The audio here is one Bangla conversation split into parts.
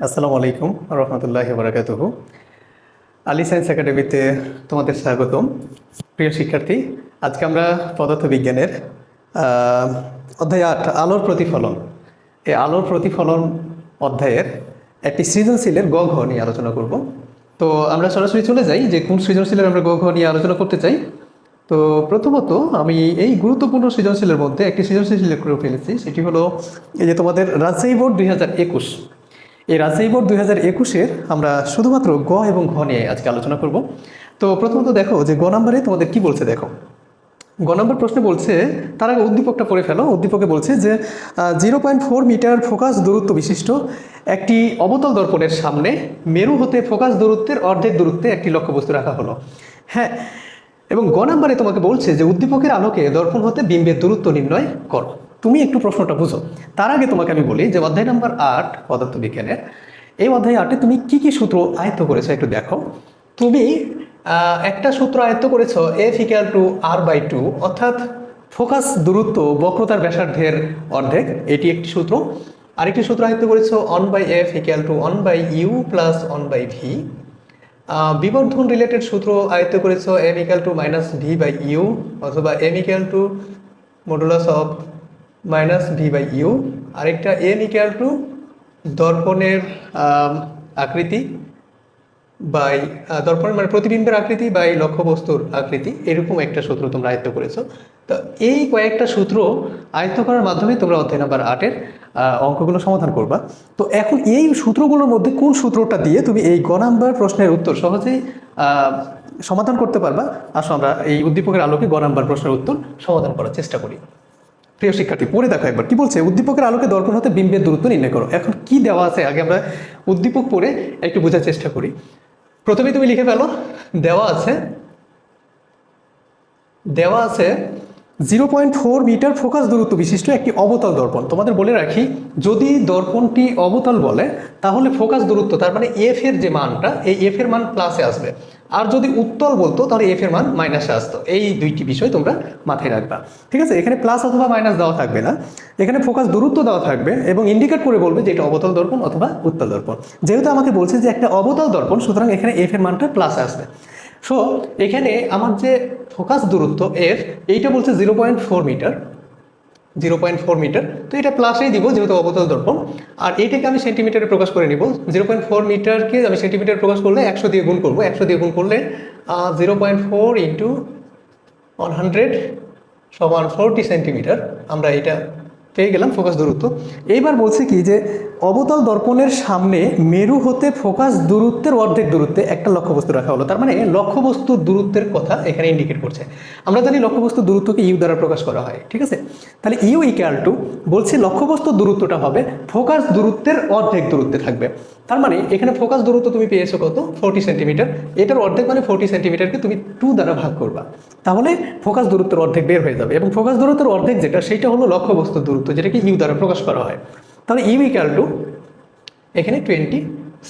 আসসালামু আলাইকুম রহমতুল্লাহি বারাকাতুহু। আলী সায়েন্স একাডেমিতে তোমাদের স্বাগতম। প্রিয় শিক্ষার্থী, আজকে আমরা পদার্থবিজ্ঞানের অধ্যায় ৮ আলোর প্রতিফলন, এই আলোর প্রতিফলন অধ্যায়ের একটি সৃজনশীলের গ ঘ নিয়ে আলোচনা করব। তো আমরা সরাসরি চলে যাই যে কোন সৃজনশীলের আমরা গ ঘ নিয়ে আলোচনা করতে চাই। তো প্রথমত আমি এই গুরুত্বপূর্ণ সৃজনশীলের মধ্যে একটি সৃজনশীল সিলেক্ট করে ফেলেছি, সেটি হলো এই যে তোমাদের রাজশাহী বোর্ড 2021। এই রাজশাহী বোর্ড 2021-এর আমরা শুধুমাত্র গ এবং ঘ নিয়ে আজকে আলোচনা করব। তো প্রথমত দেখো যে গ নম্বরে তোমাদের কি বলছে দেখো। গ নম্বর প্রশ্নে বলছে, তার আগে উদ্দীপকটা পড়ে ফেলো। উদ্দীপকে বলছে যে 0.4 মিটার ফোকাস দূরত্ব বিশিষ্ট একটি অবতল দর্পণের সামনে মেরু হতে ফোকাস দূরত্বের অর্ধেক দূরত্বে একটি লক্ষ্যবস্তু রাখা হলো। হ্যাঁ, এবং গ নম্বরে তোমাকে বলছে যে উদ্দীপকের আলোকে দর্পণ হতে বিম্বের দূরত্ব নির্ণয় করো। তুমি একটু প্রশ্নটা বুঝো। তার আগে তোমাকে আমি বলি যে অধ্যায় নাম্বার 8 পদার্থবিজ্ঞানের এই অধ্যায় 8-এ তুমি কি কি সূত্র আয়ত্ত করেছো একটু দেখো। তুমি একটা সূত্র আয়ত্ত করেছো F=R/2, অর্থাৎ ফোকাস দূরত্ব বক্রতার ব্যাসার্ধের অর্ধেক, এটি একটি সূত্র। আরেকটি সূত্র আয়ত্ত করেছো 1/F=1/u + 1/v। বিবর্ধন রিলেটেড সূত্র আয়ত্ত করেছো m=-v/u অথবা m=-v/u। আরেকটা m= দর্পণের আকৃতি বাই দর্পণের মানে প্রতিবিম্বের আকৃতি বাই লক্ষ্যবস্তুর আকৃতি, এরকম একটা সূত্র তোমরা আয়ত্ত করেছো। তো এই কয়েকটা সূত্র আয়ত্ত করার মাধ্যমে তোমরা অধ্যায় নাম্বার 8-এর অঙ্কগুলো সমাধান করবা। তো এখন এই সূত্রগুলোর মধ্যে কোন সূত্রটা দিয়ে তুমি এই গ নাম্বার প্রশ্নের উত্তর সহজেই সমাধান করতে পারবা। আসো আমরা এই উদ্দীপকের আলোকে গ নাম্বার প্রশ্নের উত্তর সমাধান করার চেষ্টা করি। প্রিয় শিক্ষার্থী, পড়ে দেখো একবার কি বলছে। উদ্দীপকের আলোকে দর্পণ হতে বিম্বের দূরত্ব নির্ণয় করো। এখন কি দেওয়া আছে আগে আমরা উদ্দীপক পড়ে একটু বোঝার চেষ্টা করি। প্রথমে তুমি লিখে ফেলো, দেওয়া আছে 0.4 মিটার ফোকাস দূরত্ব বিশিষ্ট একটি অবতল দর্পণ। তোমাদের বলে রাখি, যদি দর্পণটি অবতল বলে তাহলে ফোকাস দূরত্ব তার মানে এফ এর যে মানটা, এই এফ এর মান প্লাসে আসবে, আর যদি উত্তল বলতো তাহলে এফ এর মান মাইনাসে আসতো। এই দুইটি বিষয় তোমরা মাথায় রাখবা, ঠিক আছে? এখানে প্লাস অথবা মাইনাস দেওয়া থাকবে না, এখানে ফোকাস দূরত্ব দেওয়া থাকবে এবং ইন্ডিকেট করে বলবে যে এটা অবতল দর্পণ অথবা উত্তল দর্পণ। যেহেতু আমাকে বলছে যে একটা অবতল দর্পণ, সুতরাং এখানে এফ এর মানটা প্লাসে আসবে। সো এখানে আমার যে ফোকাস দূরত্ব এফ, এইটা বলছে 0.4 মিটার, 0.4 মিটার। তো এটা প্লাসেই দিব যেহেতু অবতল দর্পণ, আর এইটাকে আমি সেন্টিমিটারে প্রকাশ করে নিব। 0.4 মিটারকে আমি সেন্টিমিটার প্রকাশ করলে 100 দিয়ে গুণ করবো। 100 দিয়ে গুণ করলে 0.4 × 100 = 40 সেন্টিমিটার। আমরা এটা পেয়ে গেলাম ফোকাস দূরত্ব। এইবার বলছে কি যে অবতল দর্পণের সামনে মেরু হতে ফোকাস দূরত্বের অর্ধেক দূরত্বে একটা লক্ষ্যবস্তু রাখা হলো। তার মানে লক্ষ্যবস্তুর দূরত্বের কথা এখানে ইন্ডিকেট করছে। আমরা জানি লক্ষ্যবস্তুর দূরত্বকে ইউ দ্বারা প্রকাশ করা হয়, ঠিক আছে? তাহলে ইউ = বলছি লক্ষ্যবস্তুর দূরত্বটা হবে ফোকাস দূরত্বের অর্ধেক দূরত্বে থাকবে। তার মানে এখানে ফোকাস দূরত্ব তুমি পেয়েছো কত? 40 সেন্টিমিটার। এটার অর্ধেক মানে 40 সেন্টিমিটারকে তুমি 2 দ্বারা ভাগ করবা, তাহলে ফোকাস দূরত্বের অর্ধেক বের হয়ে যাবে। এবং ফোকাস দূরত্বের অর্ধেক যেটা, সেটা হলো লক্ষ্যবস্তুর দূরত্ব, যেটাকে ইউ দ্বারা প্রকাশ করা হয়। তাহলে ইউ = এখানে 20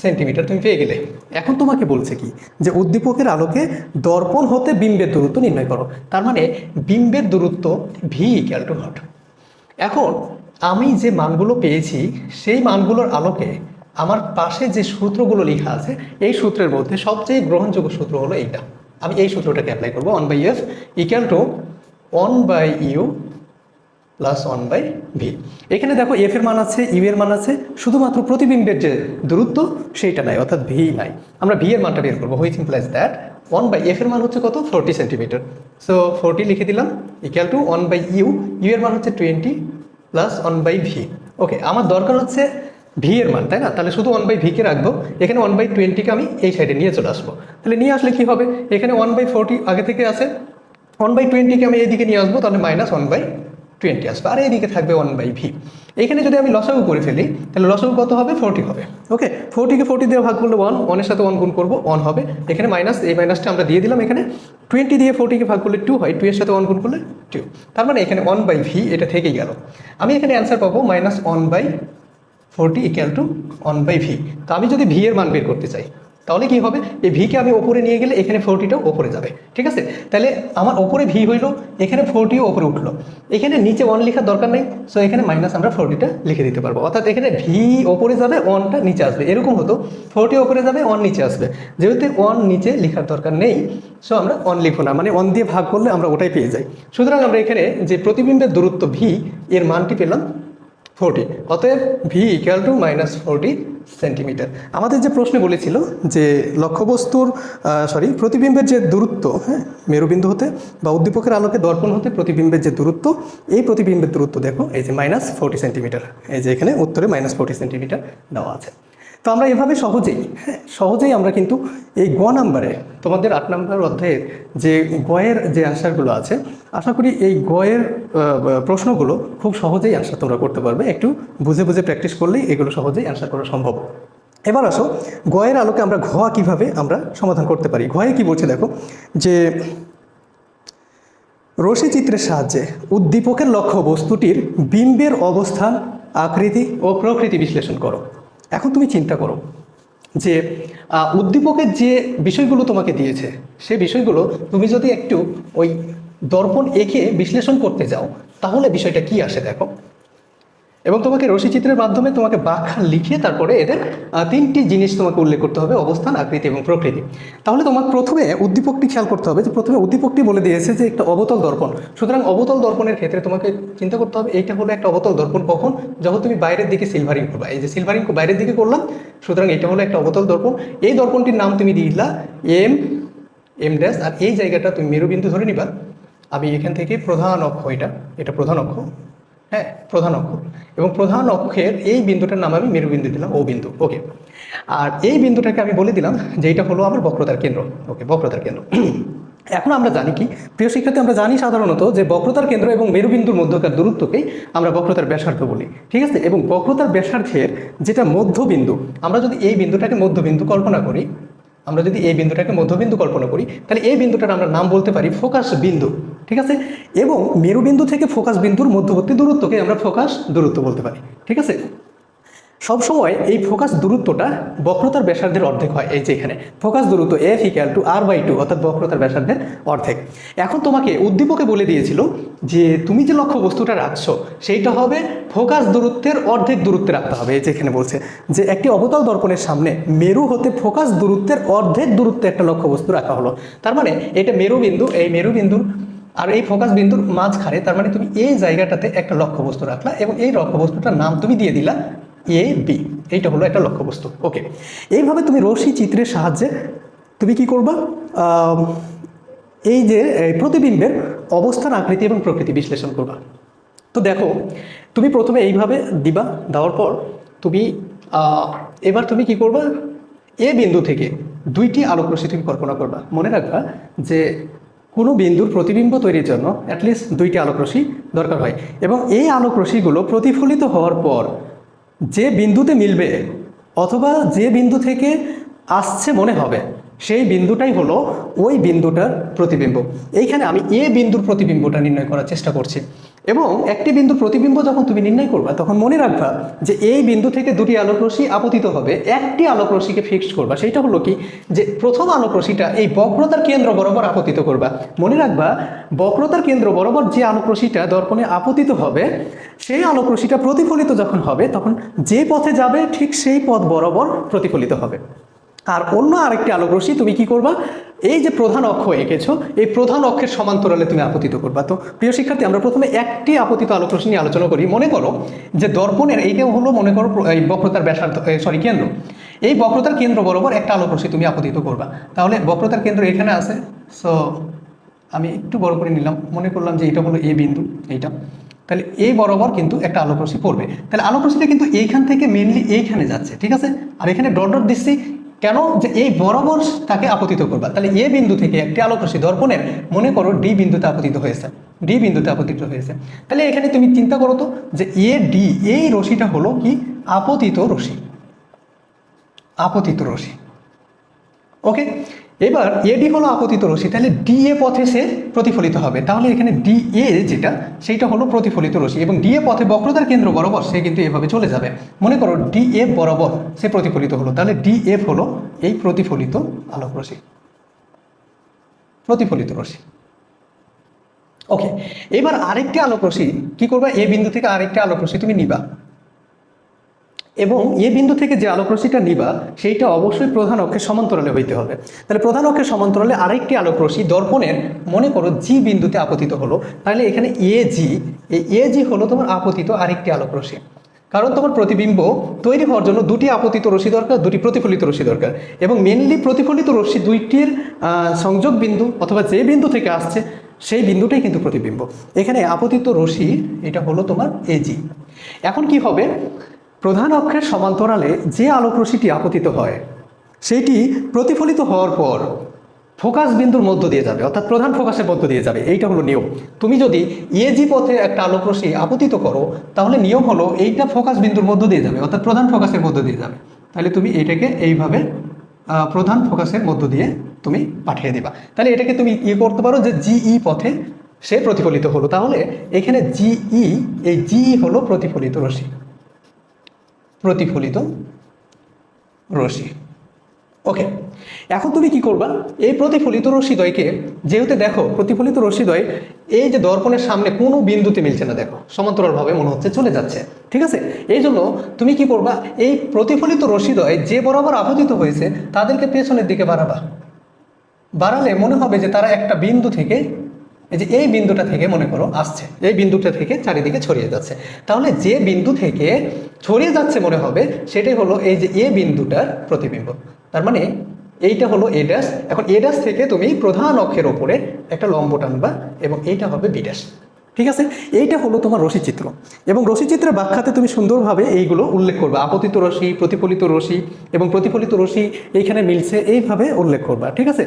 সেন্টিমিটার তুমি পেয়ে গেলে। এখন তোমাকে বলছে কি যে উদ্দীপকের আলোকে দর্পণ হতে বিম্বের দূরত্ব নির্ণয় করো। তার মানে বিম্বের দূরত্ব ভি = হট। এখন আমি যে মানগুলো পেয়েছি সেই মানগুলোর আলোকে আমার পাশে যে সূত্রগুলো লেখা আছে, এই সূত্রের মধ্যে সবচেয়ে গ্রহণযোগ্য সূত্র হলো এইটা। আমি এই সূত্রটাকে অ্যাপ্লাই করবো। 1/F = 1/U + 1/v। এখানে দেখো এফ এর মান আছে, ইউ এর মান আছে, শুধুমাত্র প্রতিবিম্বের যে দূরত্ব সেইটা নাই, অর্থাৎ ভি নাই। আমরা ভি এর মানটা বের করবো, হুইচ ইমপ্লাইজ দ্যাট 1/F এর মান হচ্ছে কত? 40 সেন্টিমিটার। সো 40 লিখে দিলাম = 1/U। ইউ এর মান হচ্ছে 20 + 1/v। ওকে, আমার দরকার হচ্ছে ভি এর মান, তাই না? তাহলে শুধু 1/v কে রাখবো। এখানে 1/20কে আমি এই সাইডে নিয়ে চলে আসবো। তাহলে নিয়ে আসলে কি হবে? এখানে 1/40 আগে থেকে আছে, 1/20কে আমি এইদিকে নিয়ে আসবো, তাহলে -1/20 আসবে, আর এইদিকে থাকবে 1/v। এখানে যদি আমি লসাগু করে ফেলি তাহলে লসাগু কত হবে? 40 হবে। ওকে, 40কে 40 দিয়ে ভাগ করলে 1, 1 এর সাথে 1 গুণ করবো, 1 হবে। এখানে মাইনাস, এই মাইনাসটা আমরা দিয়ে দিলাম। এখানে 20 দিয়ে 40কে ভাগ করলে 2 হয়, 2 এর সাথে 1 গুণ করলে 2। তার মানে এখানে 1/v এটা থেকেই গেল। আমি এখানে অ্যান্সার পাবো -1/40 = 1/v। তো আমি যদি ভি এর মান বের করতে চাই, তাহলে কি হবে, এই ভিকে আমি ওপরে নিয়ে গেলে এখানে 40টাও ওপরে যাবে, ঠিক আছে। তাহলে আমার ওপরে ভি হইলো, এখানে 40ও ওপরে উঠলো, এখানে নিচে 1 লেখার দরকার নেই, সো এখানে মাইনাস আমরা 40টা লিখে দিতে পারবো। অর্থাৎ এখানে ভি ওপরে যাবে, 1টা নিচে আসবে, এরকম হতো 40 ওপরে যাবে 1 নিচে আসবে, যেহেতু 1 নিচে লেখার দরকার নেই, সো আমরা 1 লিখবো না, মানে 1 দিয়ে ভাগ করলে আমরা ওটাই পেয়ে যাই। সুতরাং আমরা এখানে যে প্রতিবিম্বের দূরত্ব ভি এর মানটি পেলাম 40, অতএব ভি ইকুয়াল টু -40 সেন্টিমিটার। আমাদের যে প্রশ্নে বলেছিল যে লক্ষ্যবস্তুর প্রতিবিম্বের যে দূরত্ব, হ্যাঁ, মেরুবিন্দু হতে বা উদ্দীপকের আলোকে দর্পণ হতে প্রতিবিম্বের যে দূরত্ব, এই প্রতিবিম্বের দূরত্ব দেখো এই যে -40 সেন্টিমিটার, এই যে এখানে উত্তরে -40 সেন্টিমিটার দেওয়া আছে। তো আমরা এভাবে সহজেই আমরা কিন্তু এই গ নাম্বারে তোমাদের 8 নম্বর অধ্যায়ের যে গয়ের যে আনসারগুলো আছে, আশা করি এই গয়ের প্রশ্নগুলো খুব সহজেই আনসার তোমরা করতে পারবে। একটু বুঝে বুঝে প্র্যাকটিস করলেই এগুলো সহজেই আনসার করা সম্ভব। এবার আসো গয়ের আলোকে আমরা ঘ কিভাবে আমরা সমাধান করতে পারি। ঘয়ে কি বলছে দেখো, যে রশ্মি চিত্রের সাহায্যে উদ্দীপকের লক্ষ্য বস্তুটির বিম্বের অবস্থান, আকৃতি ও প্রকৃতি বিশ্লেষণ করো। এখন তুমি চিন্তা করো যে উদ্দীপকের যে বিষয়গুলো তোমাকে দিয়েছে, সে বিষয়গুলো তুমি যদি একটু ওই দর্পণ এঁকে বিশ্লেষণ করতে যাও, তাহলে বিষয়টা কি আসে দেখো। এবং তোমাকে রশ্মিচিত্রের মাধ্যমে তোমাকে ব্যাখ্যা লিখে তারপরে এদের 3টি জিনিস তোমাকে উল্লেখ করতে হবে, অবস্থান, আকৃতি এবং প্রকৃতি। তাহলে তোমার প্রথমে উদ্দীপকটি খেয়াল করতে হবে, যে প্রথমে উদ্দীপকটি বলে দিয়েছে যে একটা অবতল দর্পণ। সুতরাং অবতল দর্পণের ক্ষেত্রে তোমাকে চিন্তা করতে হবে এইটা হলো একটা অবতল দর্পণ কখন, যখন তুমি বাইরের দিকে সিলভারিং করবা। এই যে সিলভারিং বাইরের দিকে করলাম, সুতরাং এটা হলো একটা অবতল দর্পণ। এই দর্পণটির নাম তুমি দিলা এম ড্যাশ, আর এই জায়গাটা তুমি মেরুবিন্দু ধরে নিবা। আমি এখান থেকে প্রধান অক্ষ, এটা প্রধান অক্ষ, হ্যাঁ, প্রধান অক্ষ, এবং প্রধান অক্ষের এই বিন্দুটার নাম আমি মেরুবিন্দু দিলাম, ও বিন্দু, ওকে। আর এই বিন্দুটাকে আমি বলে দিলাম যে এটা হলো আমার বক্রতার কেন্দ্র, ওকে, বক্রতার কেন্দ্র। এখন আমরা জানি কি প্রিয় শিক্ষার্থী, আমরা জানি সাধারণত যে বক্রতার কেন্দ্র এবং মেরুবিন্দুর মধ্যকার দূরত্বকেই আমরা বক্রতার ব্যাসার্ধ বলি, ঠিক আছে। এবং বক্রতার ব্যাসার্ধের যেটা মধ্যবিন্দু, আমরা যদি এই বিন্দুটাকে মধ্যবিন্দু কল্পনা করি, তাহলে এই বিন্দুটার আমরা নাম বলতে পারি ফোকাস বিন্দু, ঠিক আছে। এবং মেরুবিন্দু থেকে ফোকাস বিন্দুর মধ্যবর্তী দূরত্বকে আমরা ফোকাস দূরত্ব বলতে পারি, ঠিক আছে। সবসময় এই ফোকাস দূরত্বটা বক্রতার ব্যাসার্ধের অর্ধেক হয়। এই যে এখানে ফোকাস দূরত্ব F = R/2, অর্থাৎ বক্রতার ব্যাসার্ধের অর্ধেক। এখন তোমাকে উদ্দীপকে বলে দিয়েছিল যে তুমি যে লক্ষ্য বস্তুটা রাখছো সেইটা হবে ফোকাস দূরত্বের অর্ধেক দূরত্বে রাখতে হবে। এই যে এখানে বলছে যে একটি অবতল দর্পণের সামনে মেরু হতে ফোকাস দূরত্বের অর্ধেক দূরত্বে একটা লক্ষ্য বস্তু রাখা হলো। তার মানে এটা মেরুবিন্দু, এই মেরুবিন্দুর আর এই ফোকাস বিন্দুর মাঝখানে, তার মানে তুমি এই জায়গাটাতে একটা লক্ষ্য বস্তু রাখলা এবং এই লক্ষ্য বস্তুটার নাম তুমি দিয়ে দিলা AB, এইটা হলো একটা লক্ষ্যবস্তু, ওকে। এইভাবে তুমি রশ্মি চিত্রের সাহায্যে তুমি কি করবা, এই যে প্রতিবিম্বের অবস্থান, আকৃতি এবং প্রকৃতি বিশ্লেষণ করবা। তো দেখো তুমি প্রথমে এইভাবে দিবা, দেওয়ার পর তুমি এবার তুমি কি করবা, এ বিন্দু থেকে 2টি আলোক রশ্মি তুমি কল্পনা করবা। মনে রাখবা যে কোনো বিন্দুর প্রতিবিম্ব তৈরির জন্য অ্যাটলিস্ট 2টি আলোক রশ্মি দরকার হয়, এবং এই আলোক রশ্মিগুলো প্রতিফলিত হওয়ার পর যে বিন্দুতে মিলবে অথবা যে বিন্দু থেকে আসছে মনে হবে, সেই বিন্দুটাই হলো ওই বিন্দুটার প্রতিবিম্ব। এইখানে আমি এ বিন্দুর প্রতিবিম্বটা নির্ণয় করার চেষ্টা করছি। এবং একটি বিন্দুর প্রতিবিম্ব যখন তুমি নির্ণয় করবা, তখন মনে রাখবা যে এই বিন্দু থেকে 2টি আলোক রশ্মি আপতিত হবে, একটি আলোক রশ্মিকে ফিক্সড করবা। সেইটা হলো কি, যে প্রথম আলোক রশ্মিটা এই বক্রতার কেন্দ্র বরাবর আপতিত করবা। মনে রাখবা বক্রতার কেন্দ্র বরাবর যে আলোক রশ্মিটা দর্পণে আপতিত হবে, সেই আলোক রশ্মিটা প্রতিফলিত যখন হবে, তখন যে পথে যাবে ঠিক সেই পথ বরাবর প্রতিফলিত হবে। আর অন্য আরেকটি আলোক রশ্মি তুমি কি করবা, এই যে প্রধান অক্ষ এঁকেছো, এই প্রধান অক্ষের সমান্তরালে তুমি আপতিত করবা। তো প্রিয় শিক্ষার্থী, আমরা প্রথমে একটি আপতিত আলোক রশ্মি নিয়ে আলোচনা করি। মনে করো যে দর্পণের এইটাও হলো, মনে করো এই বক্রতার ব্যাসার্ধ, কেন্দ্র, এই বক্রতার কেন্দ্র বরাবর একটা আলোক রশ্মি তুমি আপতিত করবা। তাহলে বক্রতার কেন্দ্র এখানে আছে, সো আমি একটু বড় করে নিলাম, মনে করলাম যে এটা হলো এ বিন্দু, এইটা, তাহলে এই বরাবর কিন্তু একটা আলোক রশ্মি পড়বে। তাহলে আলোক রশ্মিটা কিন্তু এইখান থেকে মেনলি এইখানে যাচ্ছে, ঠিক আছে। আর এখানে ডট ডট দিচ্ছি কেন, যে এই বরাবর তাকে আপতিত করবা। তাহলে এ বিন্দু থেকে একটি আলোক রশ্মি দর্পণের, মনে করো ডি বিন্দুতে আপতিত হয়েছে, তাহলে এখানে তুমি চিন্তা করো তো যে এ ডি, এই রশ্মিটা হলো কি আপতিত রশ্মি, ওকে। এবার এডি হলো আপতিত রশ্মি, তাহলে ডিএ পথে সে প্রতিফলিত হবে। তাহলে এখানে ডিএ যেটা সেইটা হলো প্রতিফলিত রশ্মি, এবং ডিএ পথে বক্রতার কেন্দ্র বরাবর সে কিন্তু এভাবে চলে যাবে। মনে করো ডিএফ বরাবর সে প্রতিফলিত হলো, তাহলে ডিএফ হলো এই প্রতিফলিত আলোক রশ্মি, প্রতিফলিত রশ্মি। ওকে, এবার আরেকটি আলোক রশ্মি কি করবা, এ বিন্দু থেকে আরেকটি আলোক রশ্মি তুমি নিবা, এবং এ বিন্দু থেকে যে আলোক রশ্মিটা নিবা সেইটা অবশ্যই প্রধান অক্ষের সমান্তরালে হইতে হবে। তাহলে প্রধান অক্ষের সমান্তরালে আরেকটি আলোক রশ্মি দর্পণের মনে করো জি বিন্দুতে আপতিত হলো, তাহলে এখানে এ জি হলো তোমার আপতিত আরেকটি আলোক রশ্মি। কারণ তোমার প্রতিবিম্ব তৈরি হওয়ার জন্য দুটি আপতিত রশ্মি দরকার, দুটি প্রতিফলিত রশ্মি দরকার, এবং মেনলি প্রতিফলিত রশ্মি দুইটির সংযোগ বিন্দু অথবা যে বিন্দু থেকে আসছে সেই বিন্দুটাই কিন্তু প্রতিবিম্ব। এখানে আপতিত রশ্মি এটা হলো তোমার এজি। এখন কি হবে, প্রধান অক্ষের সমান্তরালে যে আলোক রশ্মিটি আপতিত হয় সেইটি প্রতিফলিত হওয়ার পর ফোকাস বিন্দুর মধ্য দিয়ে যাবে, অর্থাৎ প্রধান ফোকাসের মধ্য দিয়ে যাবে। এইটা হলো নিয়ম। তুমি যদি এজি পথে একটা আলোক রশ্মি আপতিত করো তাহলে নিয়ম হলো এইটা ফোকাস বিন্দুর মধ্য দিয়ে যাবে, অর্থাৎ প্রধান ফোকাসের মধ্য দিয়ে যাবে। তাহলে তুমি এইটাকে এইভাবে প্রধান ফোকাসের মধ্য দিয়ে তুমি পাঠিয়ে দিবা। তাহলে এটাকে তুমি করতে পারো যে জিই পথে সে প্রতিফলিত হলো, তাহলে এখানে জিই, এই জিই হলো প্রতিফলিত রশ্মি, প্রতিফলিত রশ্মি। ওকে, এখন তুমি কি করবা, এই প্রতিফলিত রশ্মিদ্বয়কে যেহেতু দেখো প্রতিফলিত রশ্মিদ্বয় এই যে দর্পণের সামনে কোনো বিন্দুতে মিলছে না, দেখো সমান্তরালভাবে মনে হচ্ছে চলে যাচ্ছে, ঠিক আছে। এই জন্য তুমি কি করবা, এই প্রতিফলিত রশ্মিদ্বয় যে বরাবর আপতিত হয়েছে তাদেরকে পেছনের দিকে বাড়ালে মনে হবে যে তারা একটা বিন্দু থেকে, এই যে এই বিন্দুটা থেকে মনে করো আসছে, এই বিন্দুটা থেকে চারিদিকে ছড়িয়ে যাচ্ছে। তাহলে যে বিন্দু থেকে ছড়িয়ে যাচ্ছে মনে হবে সেটাই হলো এই যে এ বিন্দুটার প্রতিবিম্ব। তার মানে এইটা হলো এ ড্যাশ। এখন এ ড্যাশ থেকে তুমি প্রধান অক্ষের ওপরে একটা লম্ব টানবা এবং এইটা হবে বি ড্যাশ, ঠিক আছে। এইটা হলো তোমার রশ্মিচিত্র, এবং রশ্মিচিত্রের ব্যাখ্যাতে তুমি সুন্দরভাবে এইগুলো উল্লেখ করবে, আপতিত রশ্মি, প্রতিফলিত রশ্মি এবং প্রতিফলিত রশ্মি এইখানে মিলছে, এইভাবে উল্লেখ করবা, ঠিক আছে।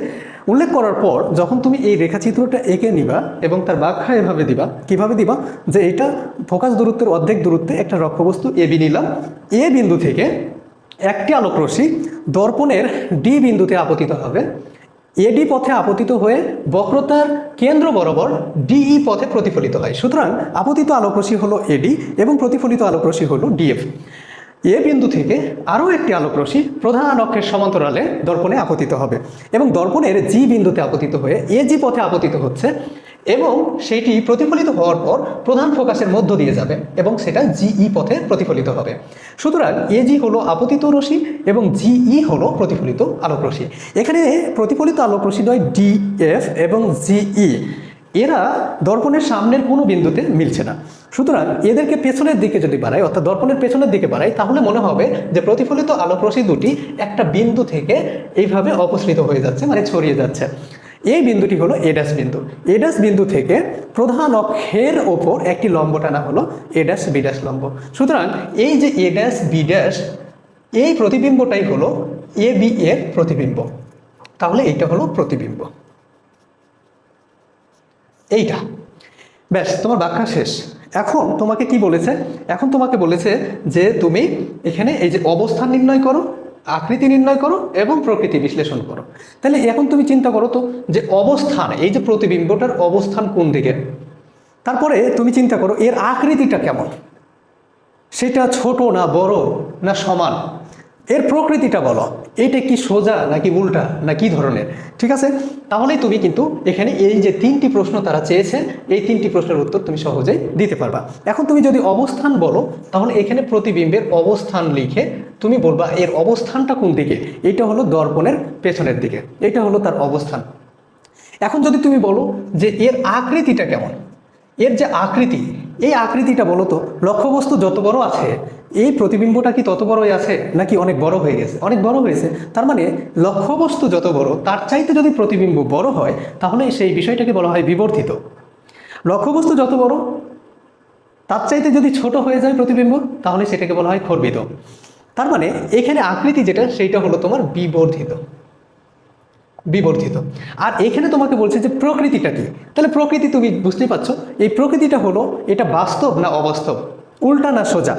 উল্লেখ করার পর যখন তুমি এই রেখাচিত্রটা এঁকে নিবা এবং তার ব্যাখ্যা এভাবে দিবা, কিভাবে দিবা, যে এটা ফোকাস দূরত্বের অর্ধেক দূরত্বে একটা লক্ষ্যবস্তু এবি নিলাম, এ বিন্দু থেকে একটি আলোক রশ্মি দর্পণের ডি বিন্দুতে আপতিত হবে, এডি পথে আপতিত হয়ে বক্রতার কেন্দ্র বরাবর ডিই পথে প্রতিফলিত হয়। সুতরাং আপতিত আলোক রশ্মি হলো এডি এবং প্রতিফলিত আলোক রশ্মি হলো ডিএফ। এ বিন্দু থেকে আরও একটি আলোক রশ্মি প্রধান অক্ষের সমান্তরালে দর্পণে আপতিত হবে এবং দর্পণের জি বিন্দুতে আপতিত হয়ে এজি পথে আপতিত হচ্ছে, এবং সেটি প্রতিফলিত হওয়ার পর প্রধান ফোকাসের মধ্য দিয়ে যাবে এবং সেটা জিই পথে প্রতিফলিত হবে। সুতরাং এজি হলো আপতিত রশ্মি এবং জিই হলো প্রতিফলিত আলোক রশ্মি। এখানে প্রতিফলিত আলোক রশ্মিদ্বয় ডিএফ এবং জিই এরা দর্পণের সামনের কোনো বিন্দুতে মিলছে না। সুতরাং এদেরকে পেছনের দিকে যদি বাড়াই, অর্থাৎ দর্পণের পেছনের দিকে বাড়াই, তাহলে মনে হবে যে প্রতিফলিত আলোক রশ্মি দুটি একটা বিন্দু থেকে এইভাবে অপসৃত হয়ে যাচ্ছে, মানে ছড়িয়ে যাচ্ছে। এই বিন্দুটি হলো এ ড্যাশ বিন্দু। এ ড্যাশ বিন্দু থেকে প্রধান অক্ষের ওপর একটি লম্ব টানা হলো এ ড্যাশ বি ড্যাশ লম্ব। সুতরাং এই যে এ ড্যাশ বি ড্যাশ, এই প্রতিবিম্বটাই হলো এ বি এর প্রতিবিম্ব। তাহলে এইটা হলো প্রতিবিম্ব, এইটা ব্যাস তোমার ব্যাখ্যা শেষ। এখন তোমাকে কি বলেছে, এখন তোমাকে বলেছে যে তুমি এখানে এই যে অবস্থান নির্ণয় করো, আকৃতি নির্ণয় করো এবং প্রকৃতি বিশ্লেষণ করো। তাহলে এখন তুমি চিন্তা করো তো যে অবস্থান, এই যে প্রতিবিম্বটার অবস্থান কোন দিকে, তারপরে তুমি চিন্তা করো এর আকৃতিটা কেমন, সেটা ছোট না বড় না সমান, এর প্রকৃতিটা বলো, এটা কি সোজা নাকি উল্টা না কি ধরনের, ঠিক আছে। তাহলেই তুমি কিন্তু এখানে এই যে তিনটি প্রশ্ন তারা চেয়েছে, এই তিনটি প্রশ্নের উত্তর তুমি সহজেই দিতে পারবা। এখন তুমি যদি অবস্থান বলো তাহলে এখানে প্রতিবিম্বের অবস্থান লিখে তুমি বলবা এর অবস্থানটা কোন দিকে, এটা হলো দর্পণের পেছনের দিকে, এটা হলো তার অবস্থান। এখন যদি তুমি বলো যে এর আকৃতিটা কেমন, এর যে আকৃতি, এই আকৃতিটা বলো তো, লক্ষ্যবস্তু যত বড় আছে এই প্রতিবিম্বটা কি তত বড়ই আছে নাকি অনেক বড় হয়ে গেছে, অনেক বড় হয়েছে। তার মানে লক্ষ্যবস্তু যত বড় তার চাইতে যদি প্রতিবিম্ব বড় হয় তাহলে সেই বিষয়টাকে বলা হয় বিবর্ধিত। লক্ষ্যবস্তু যত বড় তার চাইতে যদি ছোট হয়ে যায় প্রতিবিম্ব তাহলে সেটাকে বলা হয় খর্বিত। তার মানে এখানে আকৃতি যেটা সেইটা হলো তোমার বিবর্ধিত, বিবর্ধিত। আর এখানে তোমাকে বলছে যে প্রকৃতিটা কি, তাহলে প্রকৃতি তুমি বুঝতেই পারছো, এই প্রকৃতিটা হলো এটা বাস্তব না অবাস্তব, উল্টা না সোজা।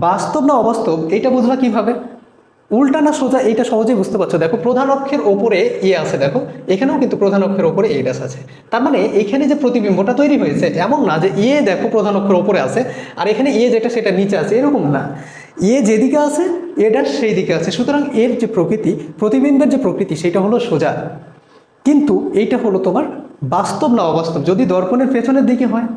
বাস্তব না অবাস্তব এটা বুঝলা কিভাবে, উল্টা না সোজা এইটা সহজেই বুঝতে পারছো। দেখো প্রধান অক্ষের ওপরে এ আছে, দেখো এখানেও কিন্তু প্রধান অক্ষের ওপরে এ ড্যাশ আছে। তার মানে এখানে যে প্রতিবিম্বটা তৈরি হয়েছে এমন না যে এ দেখো প্রধান অক্ষের ওপরে আছে আর এখানে এ যেটা সেটা নিচে আছে, এরকম না। এ যেদিকে আছে এ ড্যাশ সেই দিকে আছে, সুতরাং এর যে প্রকৃতি, প্রতিবিম্বের যে প্রকৃতি সেটা হলো সোজা। কিন্তু এইটা হলো তোমার বাস্তব না অবাস্তব। যদি দর্পণের পেছনের দিকে হয়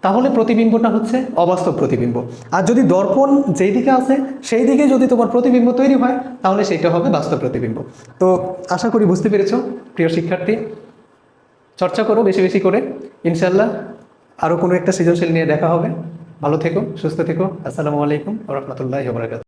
তাহলে প্রতিবিম্বটা হচ্ছে অবাস্তব প্রতিবিম্ব, আর যদি দর্পণ যেই দিকে আছে সেই দিকে যদি তোমার প্রতিবিম্ব তৈরি হয় তাহলে সেটা হবে বাস্তব প্রতিবিম্ব। তো আশা করি বুঝতে পেরেছো প্রিয় শিক্ষার্থী। চর্চা করো বেশি বেশি করে, ইনশাল্লাহ আরও কোনো একটা সৃজনশীল নিয়ে দেখা হবে। ভালো থেকো, সুস্থ থেকো। আসসালামু আলাইকুম ওয়া রাহমাতুল্লাহি ওয়া বারাকাতুহু।